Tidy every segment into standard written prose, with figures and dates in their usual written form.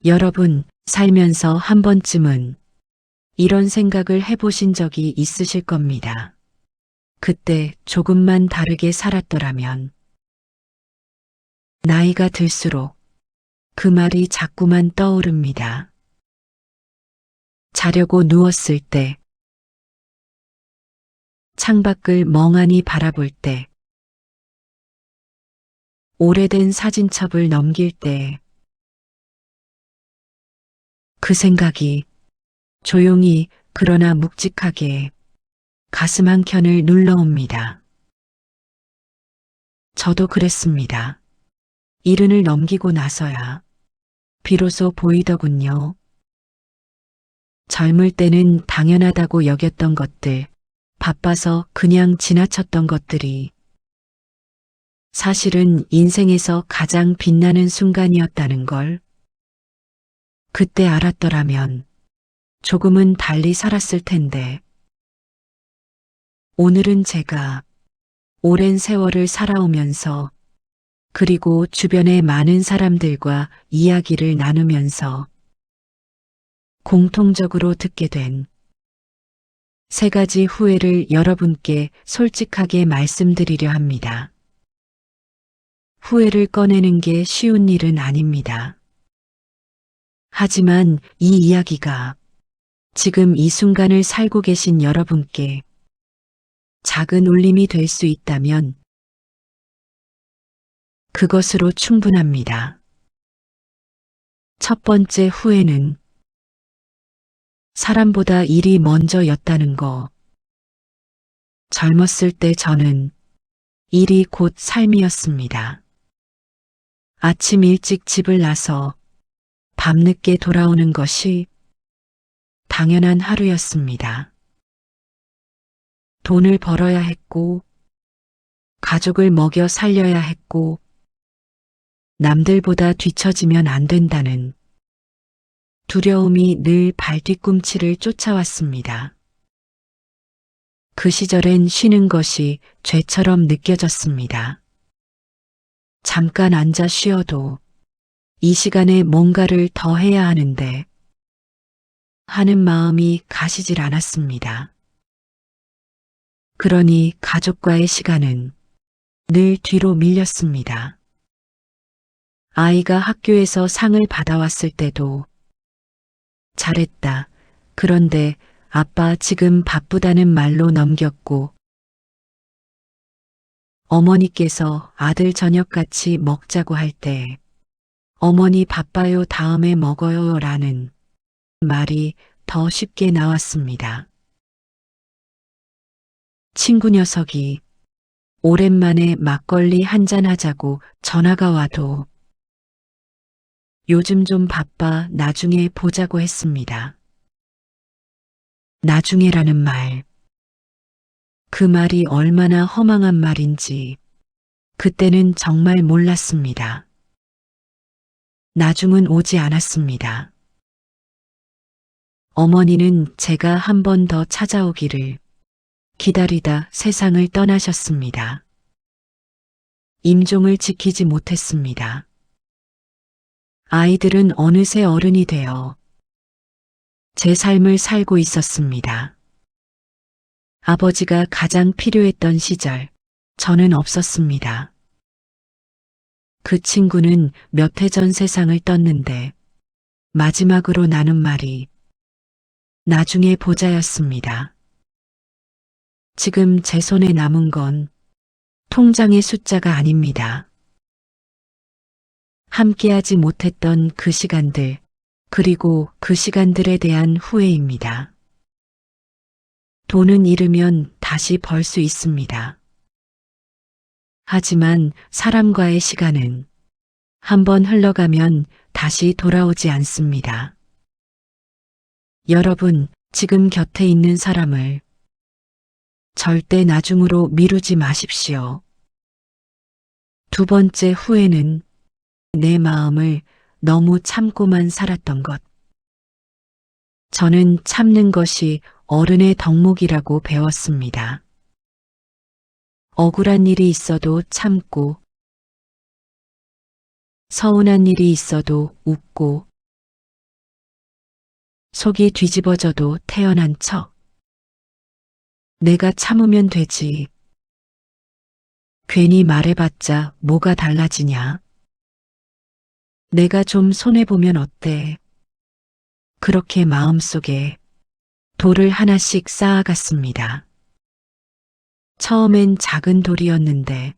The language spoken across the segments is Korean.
여러분, 살면서 한 번쯤은 이런 생각을 해보신 적이 있으실 겁니다. 그때 조금만 다르게 살았더라면. 나이가 들수록 그 말이 자꾸만 떠오릅니다. 자려고 누웠을 때, 창밖을 멍하니 바라볼 때, 오래된 사진첩을 넘길 때, 그 생각이 조용히 그러나 묵직하게 가슴 한켠을 눌러옵니다. 저도 그랬습니다. 이른을 넘기고 나서야 비로소 보이더군요. 젊을 때는 당연하다고 여겼던 것들, 바빠서 그냥 지나쳤던 것들이 사실은 인생에서 가장 빛나는 순간이었다는 걸 그때 알았더라면 조금은 달리 살았을 텐데 오늘은 제가 오랜 세월을 살아오면서 그리고 주변의 많은 사람들과 이야기를 나누면서 공통적으로 듣게 된 세 가지 후회를 여러분께 솔직하게 말씀드리려 합니다. 후회를 꺼내는 게 쉬운 일은 아닙니다. 하지만 이 이야기가 지금 이 순간을 살고 계신 여러분께 작은 울림이 될 수 있다면 그것으로 충분합니다. 첫 번째 후회는 사람보다 일이 먼저였다는 거. 젊었을 때 저는 일이 곧 삶이었습니다. 아침 일찍 집을 나서 밤늦게 돌아오는 것이 당연한 하루였습니다. 돈을 벌어야 했고, 가족을 먹여 살려야 했고, 남들보다 뒤처지면 안 된다는 두려움이 늘 발뒤꿈치를 쫓아왔습니다. 그 시절엔 쉬는 것이 죄처럼 느껴졌습니다. 잠깐 앉아 쉬어도 이 시간에 뭔가를 더 해야 하는데 하는 마음이 가시질 않았습니다. 그러니 가족과의 시간은 늘 뒤로 밀렸습니다. 아이가 학교에서 상을 받아왔을 때도 잘했다. 그런데 아빠 지금 바쁘다는 말로 넘겼고 어머니께서 아들 저녁 같이 먹자고 할 때 어머니 바빠요 다음에 먹어요 라는 말이 더 쉽게 나왔습니다. 친구 녀석이 오랜만에 막걸리 한잔 하자고 전화가 와도 요즘 좀 바빠 나중에 보자고 했습니다. 나중에라는 말. 그 말이 얼마나 허망한 말인지 그때는 정말 몰랐습니다. 나중은 오지 않았습니다. 어머니는 제가 한 번 더 찾아오기를 기다리다 세상을 떠나셨습니다. 임종을 지키지 못했습니다. 아이들은 어느새 어른이 되어 제 삶을 살고 있었습니다. 아버지가 가장 필요했던 시절, 저는 없었습니다. 그 친구는 몇 해 전 세상을 떴는데 마지막으로 나눈 말이 나중에 보자였습니다. 지금 제 손에 남은 건 통장의 숫자가 아닙니다. 함께하지 못했던 그 시간들, 그리고 그 시간들에 대한 후회입니다. 돈은 잃으면 다시 벌 수 있습니다. 하지만 사람과의 시간은 한번 흘러가면 다시 돌아오지 않습니다. 여러분, 지금 곁에 있는 사람을 절대 나중으로 미루지 마십시오. 두 번째 후회는 내 마음을 너무 참고만 살았던 것. 저는 참는 것이 어른의 덕목이라고 배웠습니다. 억울한 일이 있어도 참고, 서운한 일이 있어도 웃고, 속이 뒤집어져도 태어난 척. 내가 참으면 되지. 괜히 말해봤자 뭐가 달라지냐. 내가 좀 손해보면 어때? 그렇게 마음속에 돌을 하나씩 쌓아갔습니다. 처음엔 작은 돌이었는데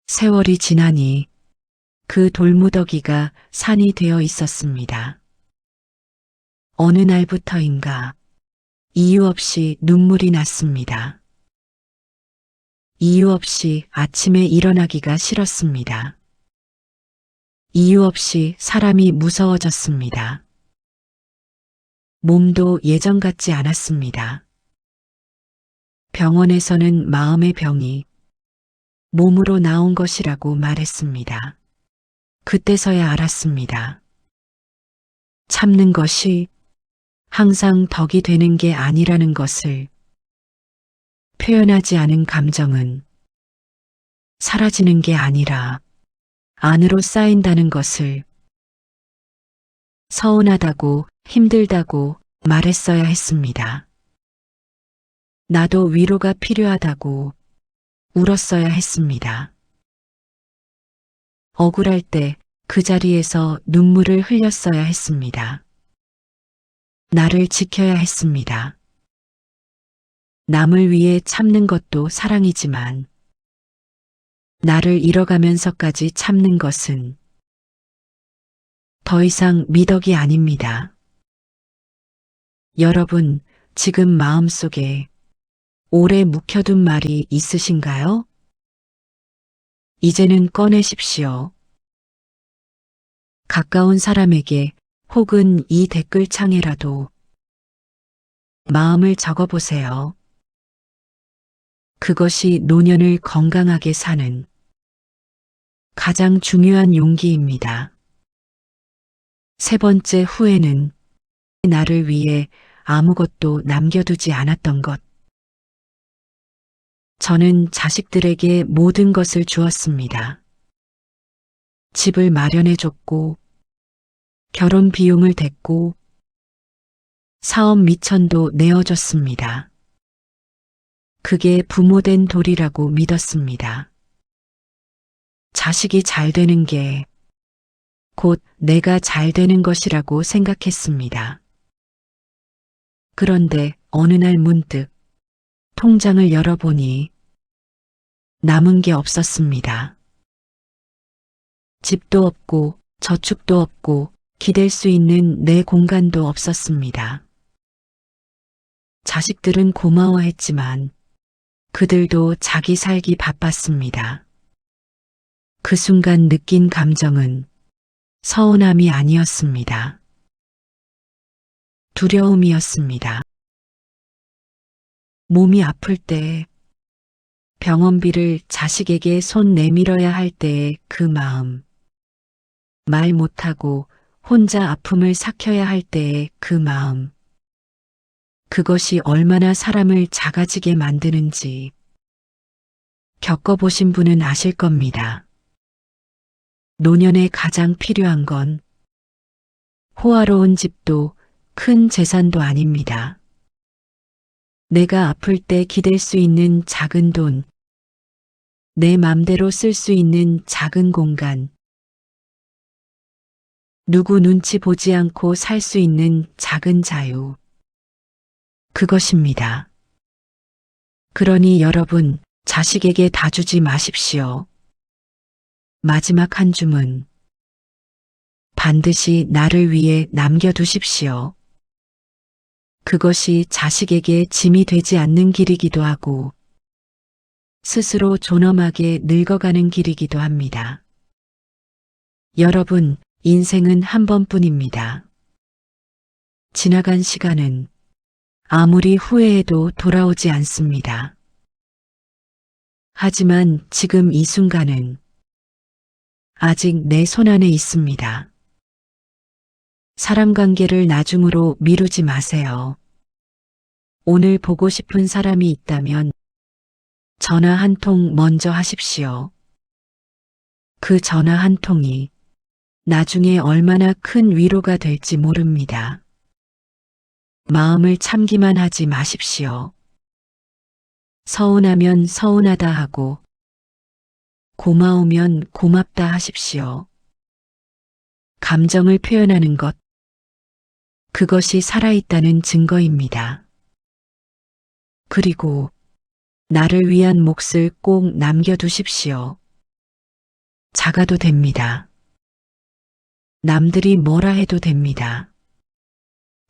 세월이 지나니 그 돌무더기가 산이 되어 있었습니다. 어느 날부터인가 이유 없이 눈물이 났습니다. 이유 없이 아침에 일어나기가 싫었습니다. 이유 없이 사람이 무서워졌습니다. 몸도 예전 같지 않았습니다. 병원에서는 마음의 병이 몸으로 나온 것이라고 말했습니다. 그때서야 알았습니다. 참는 것이 항상 덕이 되는 게 아니라는 것을. 표현하지 않은 감정은 사라지는 게 아니라 안으로 쌓인다는 것을. 서운하다고 힘들다고 말했어야 했습니다. 나도 위로가 필요하다고 울었어야 했습니다. 억울할 때 그 자리에서 눈물을 흘렸어야 했습니다. 나를 지켜야 했습니다. 남을 위해 참는 것도 사랑이지만 나를 잃어가면서까지 참는 것은 더 이상 미덕이 아닙니다. 여러분, 지금 마음속에 오래 묵혀둔 말이 있으신가요? 이제는 꺼내십시오. 가까운 사람에게 혹은 이 댓글창에라도 마음을 적어보세요. 그것이 노년을 건강하게 사는 가장 중요한 용기입니다. 세 번째 후회는 나를 위해 아무것도 남겨두지 않았던 것. 저는 자식들에게 모든 것을 주었습니다. 집을 마련해줬고, 결혼 비용을 댔고, 사업 미천도 내어줬습니다. 그게 부모된 도리라고 믿었습니다. 자식이 잘 되는 게 곧 내가 잘 되는 것이라고 생각했습니다. 그런데 어느 날 문득 통장을 열어보니 남은 게 없었습니다. 집도 없고 저축도 없고 기댈 수 있는 내 공간도 없었습니다. 자식들은 고마워했지만 그들도 자기 살기 바빴습니다. 그 순간 느낀 감정은 서운함이 아니었습니다. 두려움이었습니다. 몸이 아플 때, 병원비를 자식에게 손 내밀어야 할 때의 그 마음, 말 못하고 혼자 아픔을 삭혀야 할 때의 그 마음, 그것이 얼마나 사람을 작아지게 만드는지 겪어보신 분은 아실 겁니다. 노년에 가장 필요한 건 호화로운 집도 큰 재산도 아닙니다. 내가 아플 때 기댈 수 있는 작은 돈, 내 맘대로 쓸 수 있는 작은 공간, 누구 눈치 보지 않고 살 수 있는 작은 자유, 그것입니다. 그러니 여러분, 자식에게 다 주지 마십시오. 마지막 한 줌은 반드시 나를 위해 남겨두십시오. 그것이 자식에게 짐이 되지 않는 길이기도 하고 스스로 존엄하게 늙어가는 길이기도 합니다. 여러분, 인생은 한 번뿐입니다. 지나간 시간은 아무리 후회해도 돌아오지 않습니다. 하지만 지금 이 순간은 아직 내 손안에 있습니다. 사람 관계를 나중으로 미루지 마세요. 오늘 보고 싶은 사람이 있다면 전화 한 통 먼저 하십시오. 그 전화 한 통이 나중에 얼마나 큰 위로가 될지 모릅니다. 마음을 참기만 하지 마십시오. 서운하면 서운하다 하고 고마우면 고맙다 하십시오. 감정을 표현하는 것, 그것이 살아있다는 증거입니다. 그리고 나를 위한 몫을 꼭 남겨두십시오. 작아도 됩니다. 남들이 뭐라 해도 됩니다.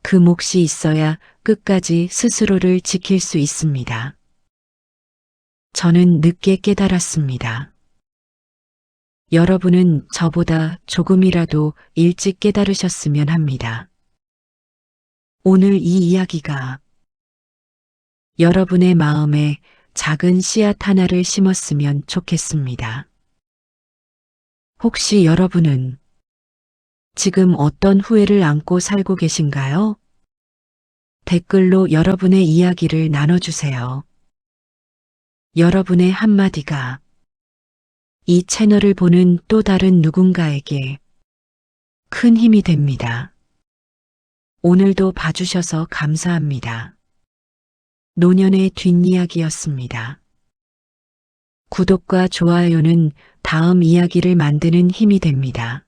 그 몫이 있어야 끝까지 스스로를 지킬 수 있습니다. 저는 늦게 깨달았습니다. 여러분은 저보다 조금이라도 일찍 깨달으셨으면 합니다. 오늘 이 이야기가 여러분의 마음에 작은 씨앗 하나를 심었으면 좋겠습니다. 혹시 여러분은 지금 어떤 후회를 안고 살고 계신가요? 댓글로 여러분의 이야기를 나눠주세요. 여러분의 한마디가 이 채널을 보는 또 다른 누군가에게 큰 힘이 됩니다. 오늘도 봐주셔서 감사합니다. 노년의 뒷이야기였습니다. 구독과 좋아요는 다음 이야기를 만드는 힘이 됩니다.